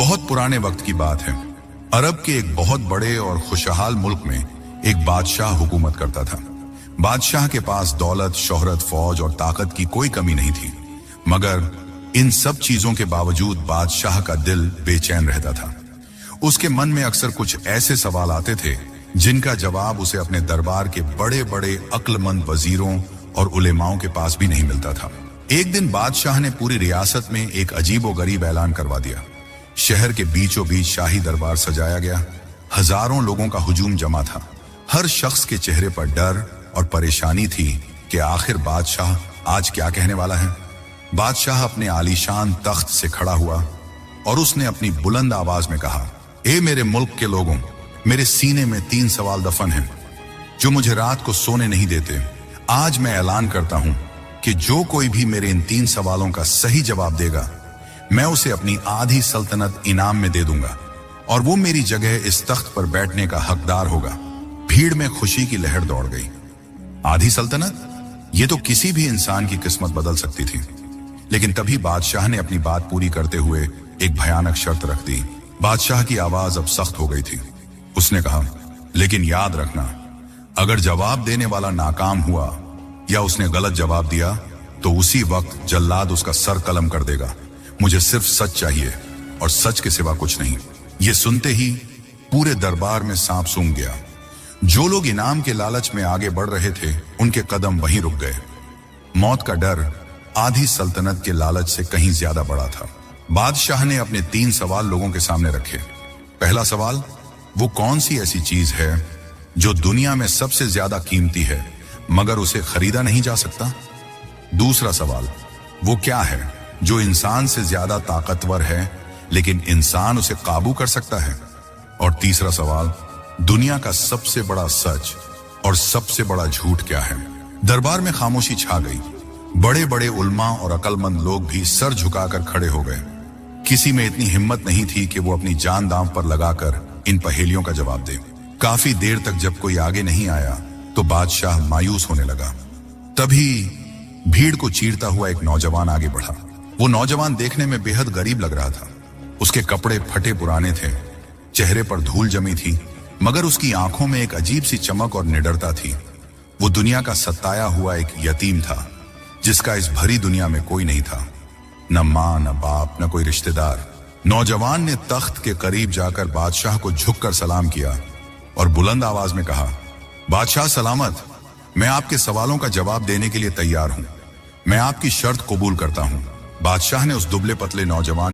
बहुत पुराने वक्त की बात है। अरब के एक बहुत बड़े और खुशहाल मुल्क में एक बादशाह हुकूमत करता था। बादशाह के पास दौलत, शोहरत, फौज और ताकत की कोई कमी नहीं थी, मगर इन सब चीजों के बावजूद बादशाह का दिल बेचैन रहता था। उसके मन में अक्सर कुछ ऐसे सवाल आते थे जिनका जवाब उसे अपने दरबार के बड़े बड़े अक्लमंद वजीरों और उलेमाओं के पास भी नहीं मिलता था। एक दिन बादशाह ने पूरी रियासत में एक अजीबोगरीब ऐलान करवा दिया। शहर के बीचों बीच शाही दरबार सजाया गया। हजारों लोगों का हुजूम जमा था। हर शख्स के चेहरे पर डर और परेशानी थी कि आखिर बादशाह आज क्या कहने वाला है। बादशाह अपने आलीशान तख्त से खड़ा हुआ और उसने अपनी बुलंद आवाज में कहा, ए मेरे मुल्क के लोगों, मेरे सीने में 3 सवाल दफन हैं जो मुझे रात को सोने नहीं देते। आज मैं ऐलान करता हूं कि जो कोई भी मेरे इन 3 सवालों का सही जवाब देगा, मैं उसे अपनी आधी सल्तनत इनाम में दे दूंगा और वो मेरी जगह इस तख्त पर बैठने का हकदार होगा। भीड़ में खुशी की लहर दौड़ गई। आधी सल्तनत, ये तो किसी भी इंसान की किस्मत बदल सकती थी। लेकिन तभी बादशाह ने अपनी बात पूरी करते हुए एक भयानक शर्त रख दी। बादशाह की आवाज अब सख्त हो गई थी। उसने कहा, लेकिन याद रखना, अगर जवाब देने वाला नाकाम हुआ या उसने गलत जवाब दिया तो उसी वक्त जल्लाद उसका सर कलम कर देगा। मुझे सिर्फ सच चाहिए और सच के सिवा कुछ नहीं। ये सुनते ही पूरे दरबार में सांप सूंघ गया। जो लोग इनाम के लालच में आगे बढ़ रहे थे, उनके कदम वहीं रुक गए। मौत का डर आधी सल्तनत के लालच से कहीं ज्यादा बड़ा था। बादशाह ने अपने 3 सवाल लोगों के सामने रखे। पहला सवाल, वो कौन सी ऐसी चीज है जो दुनिया में सबसे ज्यादा कीमती है मगर उसे खरीदा नहीं जा सकता। दूसरा सवाल, वो क्या है जो इंसान से ज्यादा ताकतवर है लेकिन इंसान उसे काबू कर सकता है। और तीसरा सवाल, दुनिया का सबसे बड़ा सच और सबसे बड़ा झूठ क्या है। दरबार में खामोशी छा गई। बड़े बड़े उल्मा और अकलमंद लोग भी सर झुकाकर खड़े हो गए। किसी में इतनी हिम्मत नहीं थी कि वो अपनी जान दांव पर लगाकर इन पहेलियों का जवाब दे। काफी देर तक जब कोई आगे नहीं आया तो बादशाह मायूस होने लगा। तभी भीड़ को चीरता हुआ एक नौजवान आगे बढ़ा। वो नौजवान देखने में बेहद गरीब लग रहा था। उसके कपड़े फटे पुराने थे, चेहरे पर धूल जमी थी, मगर उसकी आंखों में एक अजीब सी चमक और निडरता थी। वो दुनिया का सताया हुआ एक यतीम था जिसका इस भरी दुनिया में कोई नहीं था, न माँ, न बाप, न कोई रिश्तेदार। नौजवान ने तख्त के करीब जाकर बादशाह को झुककर सलाम किया और बुलंद आवाज में कहा, बादशाह सलामत, मैं आपके सवालों का जवाब देने के लिए तैयार हूं। मैं आपकी शर्त कबूल करता हूं। बादशाह ने उस दुबले पतले नौजवान